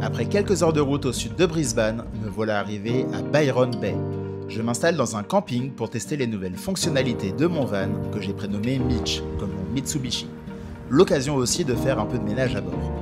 Après quelques heures de route au sud de Brisbane, me voilà arrivé à Byron Bay. Je m'installe dans un camping pour tester les nouvelles fonctionnalités de mon van que j'ai prénommé Mitch, comme mon Mitsubishi. L'occasion aussi de faire un peu de ménage à bord.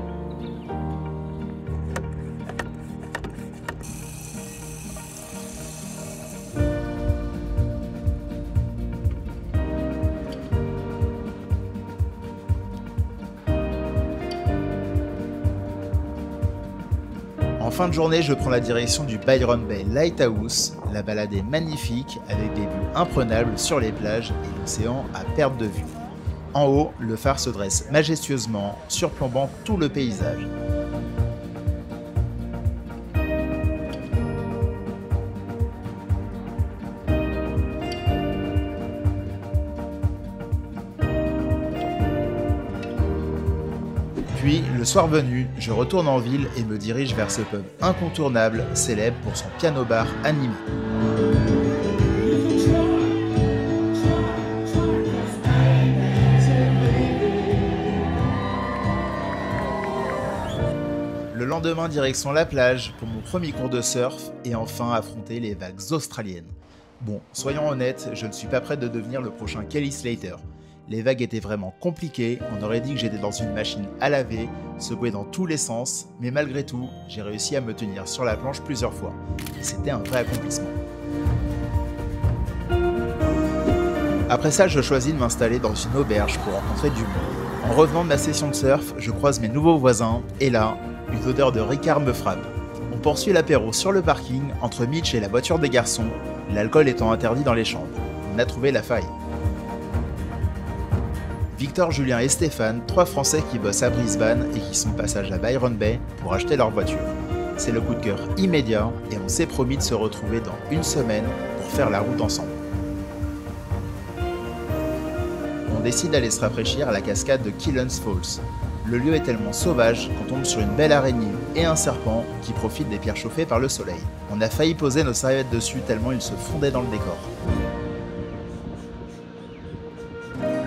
En fin de journée, je prends la direction du Byron Bay Lighthouse. La balade est magnifique avec des vues imprenables sur les plages et l'océan à perte de vue. En haut, le phare se dresse majestueusement, surplombant tout le paysage. Puis, le soir venu, je retourne en ville et me dirige vers ce pub incontournable, célèbre pour son piano-bar animé. Le lendemain, direction la plage pour mon premier cours de surf et enfin affronter les vagues australiennes. Bon, soyons honnêtes, je ne suis pas prêt de devenir le prochain Kelly Slater. Les vagues étaient vraiment compliquées, on aurait dit que j'étais dans une machine à laver, secouée dans tous les sens, mais malgré tout, j'ai réussi à me tenir sur la planche plusieurs fois. C'était un vrai accomplissement. Après ça, je choisis de m'installer dans une auberge pour rencontrer du monde. En revenant de ma session de surf, je croise mes nouveaux voisins, et là, une odeur de Ricard me frappe. On poursuit l'apéro sur le parking, entre Mitch et la voiture des garçons, l'alcool étant interdit dans les chambres. On a trouvé la faille. Victor, Julien et Stéphane, 3 Français qui bossent à Brisbane et qui sont de passage à Byron Bay pour acheter leur voiture. C'est le coup de cœur immédiat et on s'est promis de se retrouver dans une semaine pour faire la route ensemble. On décide d'aller se rafraîchir à la cascade de Killens Falls. Le lieu est tellement sauvage qu'on tombe sur une belle araignée et un serpent qui profitent des pierres chauffées par le soleil. On a failli poser nos serviettes dessus tellement ils se fondaient dans le décor.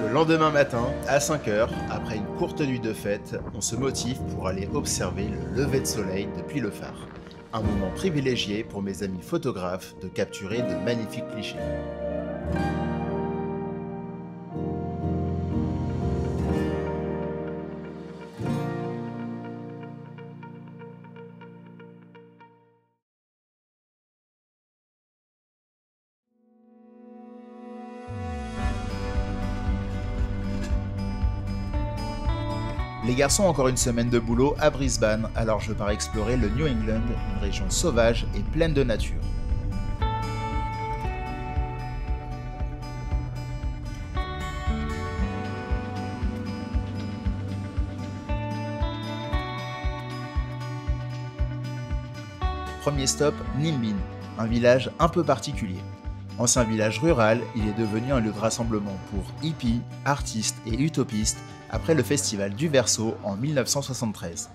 Le lendemain matin, à 5h, après une courte nuit de fête, on se motive pour aller observer le lever de soleil depuis le phare. Un moment privilégié pour mes amis photographes de capturer de magnifiques clichés. Les garçons ont encore une semaine de boulot à Brisbane, alors je pars explorer le New England, une région sauvage et pleine de nature. Premier stop, Nimbin, un village un peu particulier. Ancien village rural, il est devenu un lieu de rassemblement pour hippies, artistes et utopistes après le festival du Verseau en 1973.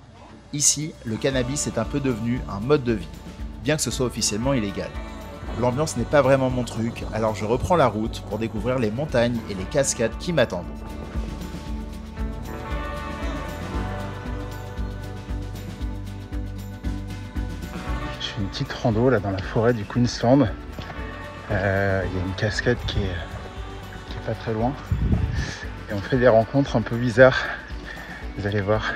Ici, le cannabis est un peu devenu un mode de vie, bien que ce soit officiellement illégal. L'ambiance n'est pas vraiment mon truc, alors je reprends la route pour découvrir les montagnes et les cascades qui m'attendent. Je fais une petite rando là dans la forêt du Queensland. Il y a une cascade qui est pas très loin et on fait des rencontres un peu bizarres, vous allez voir.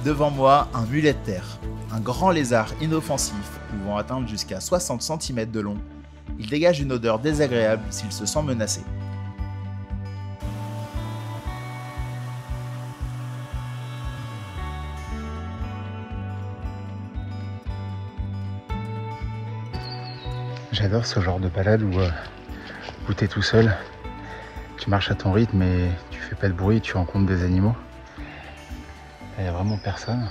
Devant moi, un mulet de terre, un grand lézard inoffensif pouvant atteindre jusqu'à 60 cm de long. Il dégage une odeur désagréable s'il se sent menacé. J'adore ce genre de balade où t'es tout seul, tu marches à ton rythme et tu fais pas de bruit, tu rencontres des animaux. Il n'y a vraiment personne.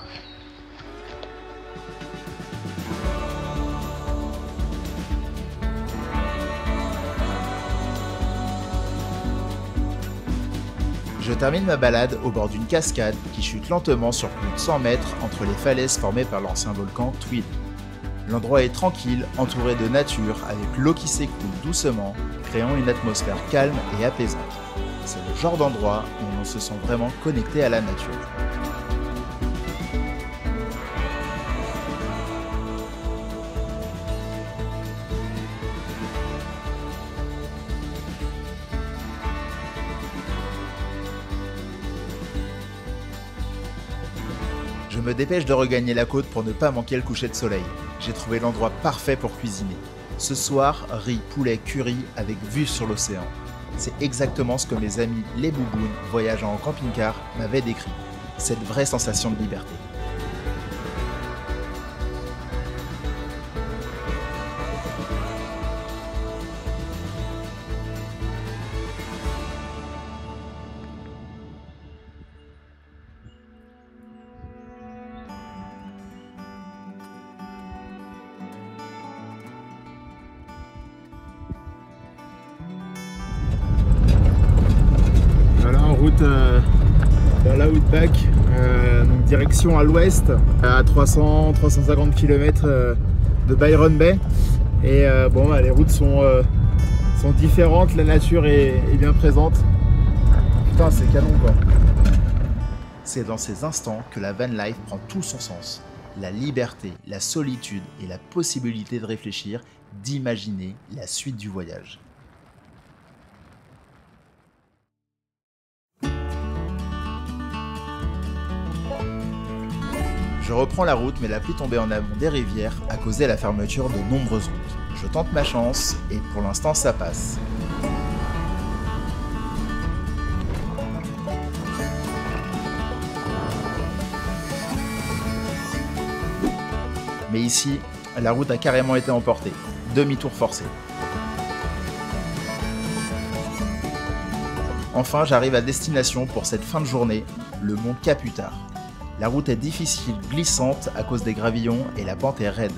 Je termine ma balade au bord d'une cascade qui chute lentement sur plus de 100 mètres entre les falaises formées par l'ancien volcan Tweed. L'endroit est tranquille, entouré de nature, avec l'eau qui s'écoule doucement, créant une atmosphère calme et apaisante. C'est le genre d'endroit où on se sent vraiment connecté à la nature. me dépêche de regagner la côte pour ne pas manquer le coucher de soleil. J'ai trouvé l'endroit parfait pour cuisiner. Ce soir, riz, poulet, curry avec vue sur l'océan. C'est exactement ce que mes amis les boubounes, voyageant en camping-car, m'avaient décrit. Cette vraie sensation de liberté. Voilà, en route dans l'Outback, donc direction à l'ouest, à 300-350 km de Byron Bay. Et bon, les routes sont différentes, la nature est bien présente. Putain, c'est canon quoi. C'est dans ces instants que la van life prend tout son sens. La liberté, la solitude et la possibilité de réfléchir, d'imaginer la suite du voyage. Je reprends la route, mais la pluie tombée en amont des rivières a causé la fermeture de nombreuses routes. Je tente ma chance et pour l'instant ça passe. Mais ici, la route a carrément été emportée. Demi-tour forcé. Enfin, j'arrive à destination pour cette fin de journée, le mont Caputard. La route est difficile, glissante à cause des gravillons et la pente est raide.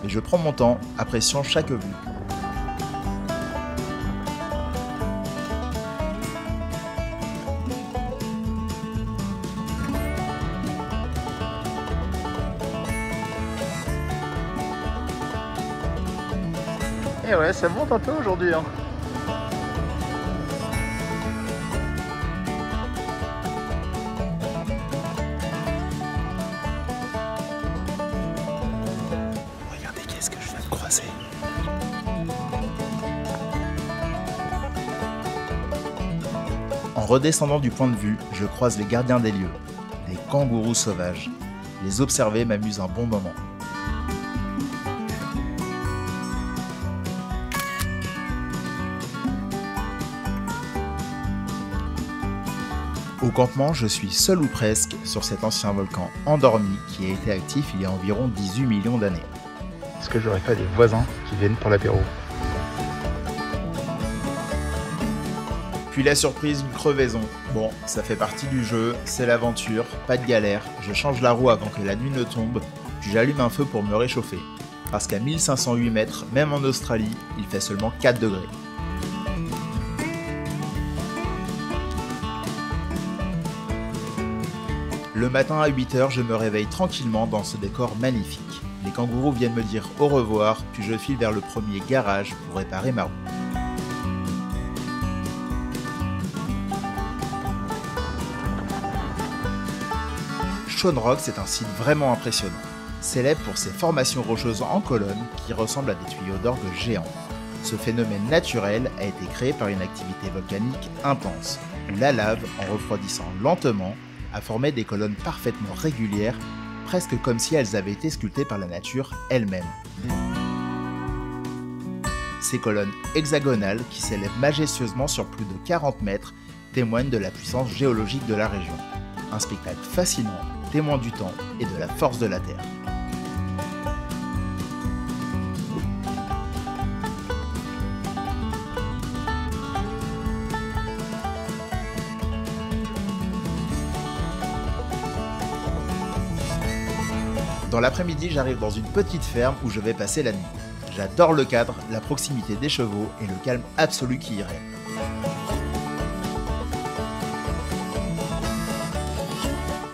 Mais je prends mon temps, appréciant chaque vue. Et ouais, ça monte un peu aujourd'hui, hein. Regardez qu'est-ce que je viens de croiser. En redescendant du point de vue, je croise les gardiens des lieux, des kangourous sauvages. Les observer m'amuse un bon moment. Au campement, je suis seul ou presque sur cet ancien volcan endormi qui a été actif il y a environ 18 millions d'années. Est-ce que j'aurais pas des voisins qui viennent pour l'apéro? Puis la surprise, une crevaison. Bon, ça fait partie du jeu, c'est l'aventure, pas de galère. Je change la roue avant que la nuit ne tombe, puis j'allume un feu pour me réchauffer. Parce qu'à 1508 mètres, même en Australie, il fait seulement 4 degrés. Le matin à 8h, je me réveille tranquillement dans ce décor magnifique. Les kangourous viennent me dire au revoir, puis je file vers le premier garage pour réparer ma roue. Shone Rocks est un site vraiment impressionnant, célèbre pour ses formations rocheuses en colonne qui ressemblent à des tuyaux d'orgue géants. Ce phénomène naturel a été créé par une activité volcanique intense, où la lave, en refroidissant lentement, a formé des colonnes parfaitement régulières, presque comme si elles avaient été sculptées par la nature elle-même. Ces colonnes hexagonales, qui s'élèvent majestueusement sur plus de 40 mètres, témoignent de la puissance géologique de la région. Un spectacle fascinant, témoin du temps et de la force de la Terre. Dans l'après-midi, j'arrive dans une petite ferme où je vais passer la nuit. J'adore le cadre, la proximité des chevaux et le calme absolu qui y règne.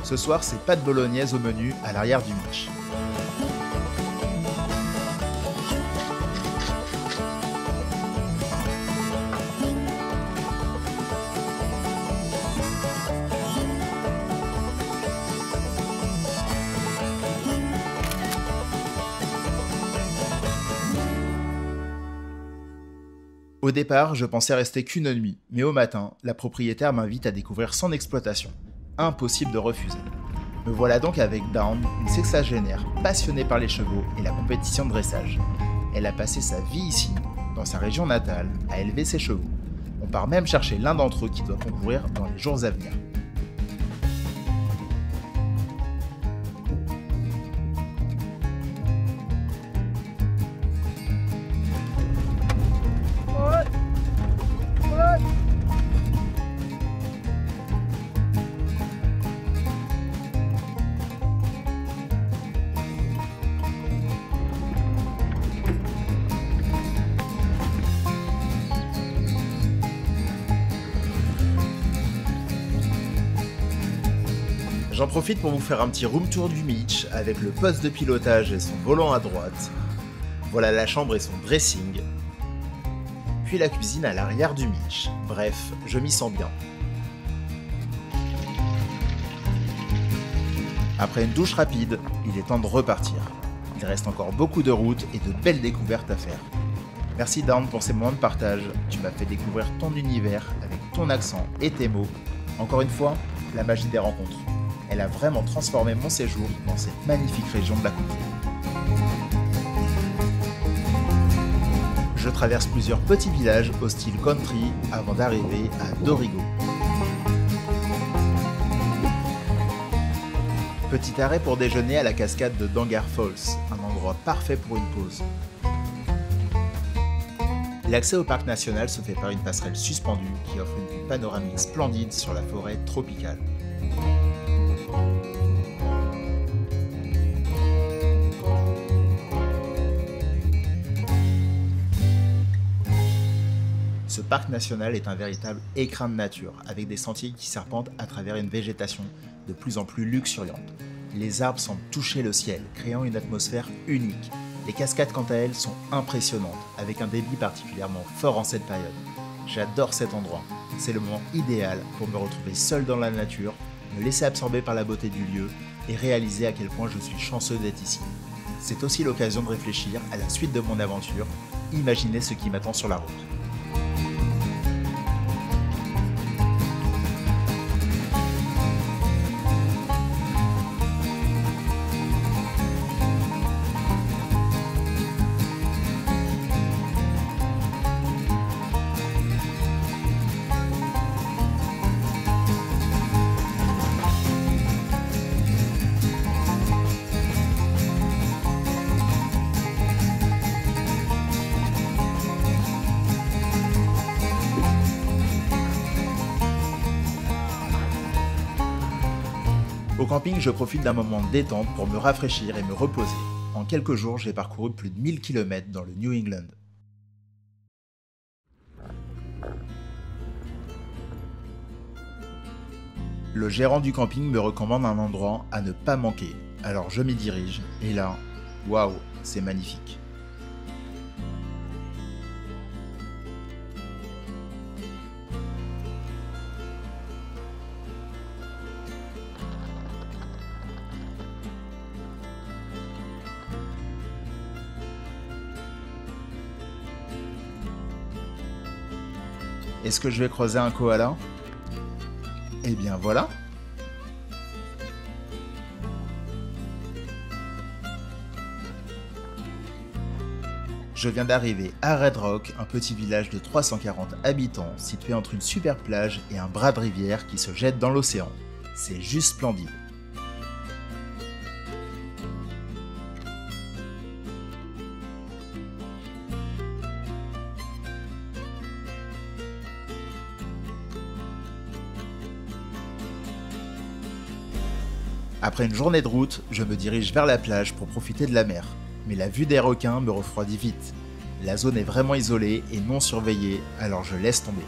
Ce soir, c'est pâtes bolognaises au menu à l'arrière du match. Au départ, je pensais rester qu'une nuit, mais au matin, la propriétaire m'invite à découvrir son exploitation. Impossible de refuser. Me voilà donc avec Dawn, une sexagénaire passionnée par les chevaux et la compétition de dressage. Elle a passé sa vie ici, dans sa région natale, à élever ses chevaux. On part même chercher l'un d'entre eux qui doit concourir dans les jours à venir. J'en profite pour vous faire un petit room tour du Mitch avec le poste de pilotage et son volant à droite. Voilà la chambre et son dressing. Puis la cuisine à l'arrière du Mitch. Bref, je m'y sens bien. Après une douche rapide, il est temps de repartir. Il reste encore beaucoup de routes et de belles découvertes à faire. Merci Dawn pour ces moments de partage. Tu m'as fait découvrir ton univers avec ton accent et tes mots. Encore une fois, la magie des rencontres. Elle a vraiment transformé mon séjour dans cette magnifique région de la contrée. Je traverse plusieurs petits villages au style country avant d'arriver à Dorrigo. Petit arrêt pour déjeuner à la cascade de Dangar Falls, un endroit parfait pour une pause. L'accès au parc national se fait par une passerelle suspendue qui offre une vue panoramique splendide sur la forêt tropicale. Ce parc national est un véritable écrin de nature, avec des sentiers qui serpentent à travers une végétation de plus en plus luxuriante. Les arbres semblent toucher le ciel, créant une atmosphère unique. Les cascades quant à elles sont impressionnantes, avec un débit particulièrement fort en cette période. J'adore cet endroit, c'est le moment idéal pour me retrouver seul dans la nature, me laisser absorber par la beauté du lieu et réaliser à quel point je suis chanceux d'être ici. C'est aussi l'occasion de réfléchir à la suite de mon aventure, imaginer ce qui m'attend sur la route. Au camping, je profite d'un moment de détente pour me rafraîchir et me reposer. En quelques jours, j'ai parcouru plus de 1000 km dans le New England. Le gérant du camping me recommande un endroit à ne pas manquer, alors je m'y dirige, et là, waouh, c'est magnifique. Est-ce que je vais croiser un koala? Eh bien voilà. Je viens d'arriver à Red Rock, un petit village de 340 habitants situé entre une super plage et un bras de rivière qui se jette dans l'océan. C'est juste splendide. Après une journée de route, je me dirige vers la plage pour profiter de la mer. Mais la vue des requins me refroidit vite. La zone est vraiment isolée et non surveillée, alors je laisse tomber.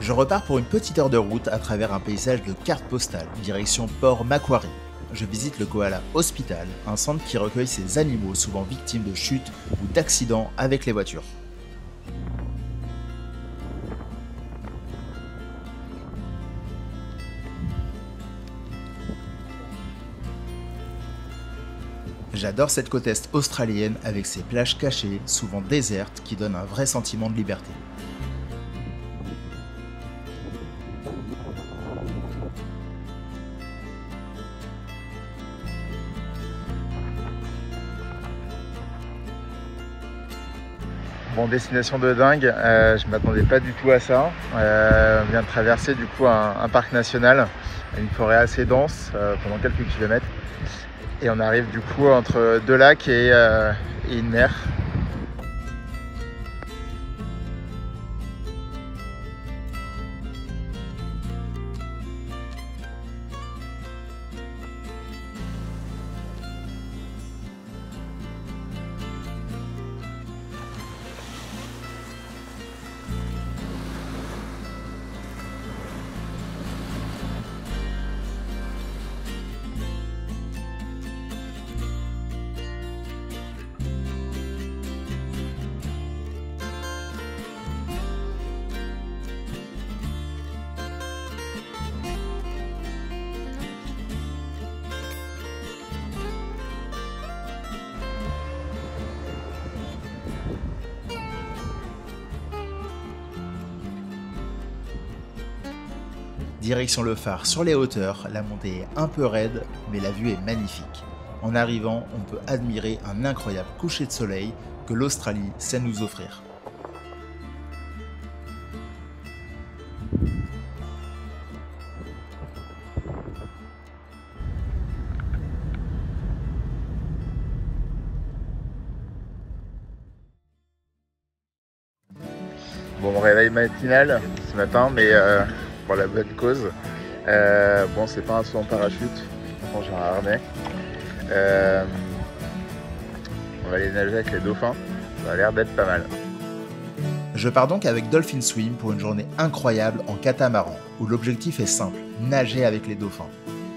Je repars pour une petite heure de route à travers un paysage de cartes postales, direction Port Macquarie. Je visite le Koala Hospital, un centre qui recueille ces animaux souvent victimes de chutes ou d'accidents avec les voitures. J'adore cette côte est australienne avec ses plages cachées, souvent désertes, qui donnent un vrai sentiment de liberté. Bon, destination de dingue, je m'attendais pas du tout à ça. On vient de traverser du coup un parc national, une forêt assez dense pendant quelques kilomètres. Et on arrive du coup entre deux lacs et une mer. Direction le phare sur les hauteurs, la montée est un peu raide, mais la vue est magnifique. En arrivant, on peut admirer un incroyable coucher de soleil que l'Australie sait nous offrir. Bon, réveil matinal ce matin, mais pour la bonne cause. Bon, c'est pas un saut en parachute, bon, j'ai un harnais. On va aller nager avec les dauphins, ça a l'air d'être pas mal. Je pars donc avec Dolphin Swim pour une journée incroyable en catamaran, où l'objectif est simple, nager avec les dauphins.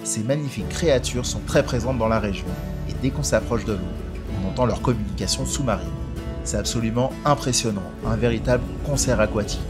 Ces magnifiques créatures sont très présentes dans la région, et dès qu'on s'approche de l'eau, on entend leur communication sous-marine. C'est absolument impressionnant, un véritable concert aquatique.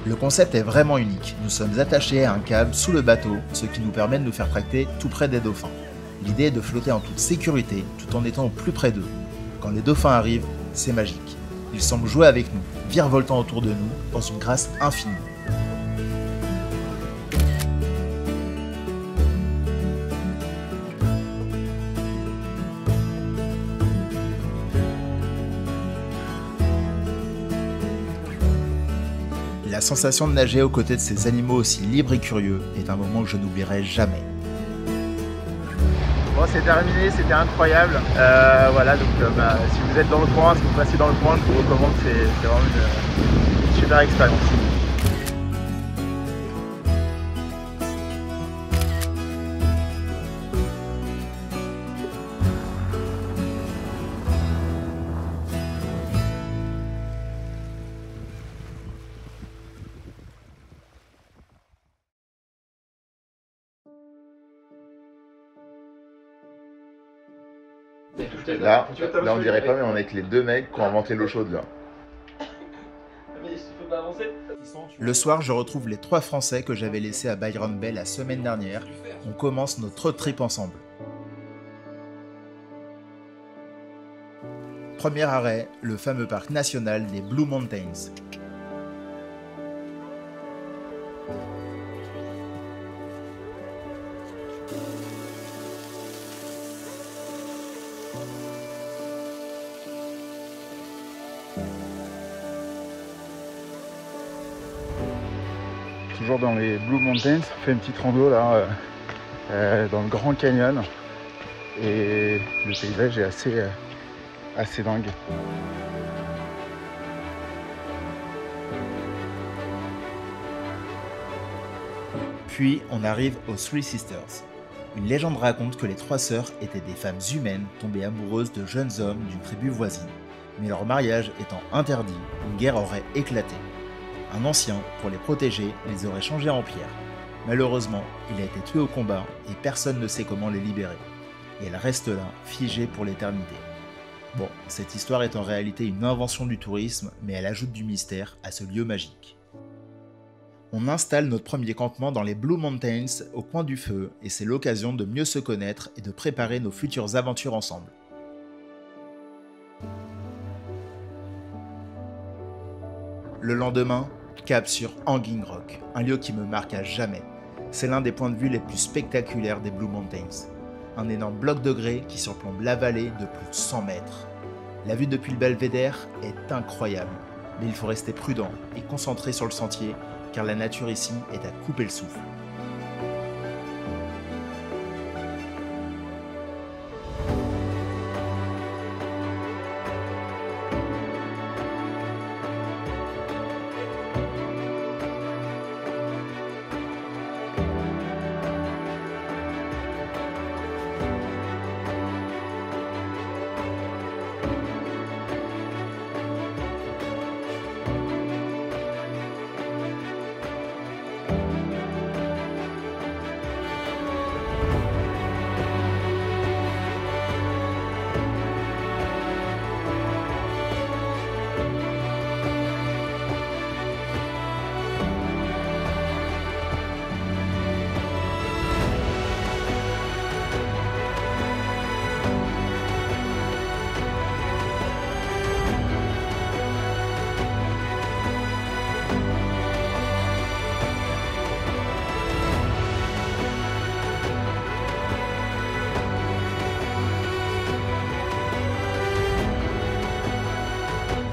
Le concept est vraiment unique, nous sommes attachés à un câble sous le bateau, ce qui nous permet de nous faire tracter tout près des dauphins. L'idée est de flotter en toute sécurité, tout en étant au plus près d'eux. Quand les dauphins arrivent, c'est magique. Ils semblent jouer avec nous, virevoltant autour de nous, dans une grâce infinie. La sensation de nager aux côtés de ces animaux aussi libres et curieux est un moment que je n'oublierai jamais. Bon, c'est terminé, c'était incroyable. Voilà, donc si vous êtes dans le coin, si vous passez dans le coin, je vous recommande, c'est vraiment une super expérience. Là, on dirait pas, mais on est avec les deux mecs qui ont inventé l'eau chaude là. Le soir, je retrouve les 3 Français que j'avais laissés à Byron Bay la semaine dernière. On commence notre road trip ensemble. Premier arrêt, le fameux parc national des Blue Mountains. Toujours dans les Blue Mountains, on fait une petite rando là dans le Grand Canyon et le paysage est assez dingue. Puis on arrive aux Three Sisters. Une légende raconte que les 3 sœurs étaient des femmes humaines tombées amoureuses de jeunes hommes d'une tribu voisine. Mais leur mariage étant interdit, une guerre aurait éclaté. Un ancien, pour les protéger, les aurait changés en pierre. Malheureusement, il a été tué au combat et personne ne sait comment les libérer. et elle reste là, figée pour l'éternité. Bon, cette histoire est en réalité une invention du tourisme, mais elle ajoute du mystère à ce lieu magique. On installe notre premier campement dans les Blue Mountains, au coin du feu, et c'est l'occasion de mieux se connaître et de préparer nos futures aventures ensemble. Le lendemain, cap sur Hanging Rock, un lieu qui me marque à jamais. C'est l'un des points de vue les plus spectaculaires des Blue Mountains. Un énorme bloc de grès qui surplombe la vallée de plus de 100 mètres. La vue depuis le belvédère est incroyable, mais il faut rester prudent et concentré sur le sentier, car la nature ici est à couper le souffle.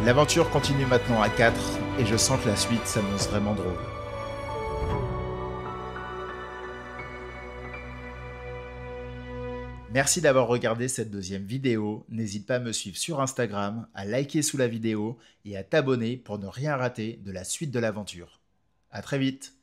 L'aventure continue maintenant à 4 et je sens que la suite s'annonce vraiment drôle. Merci d'avoir regardé cette deuxième vidéo, n'hésite pas à me suivre sur Instagram, à liker sous la vidéo et à t'abonner pour ne rien rater de la suite de l'aventure. À très vite.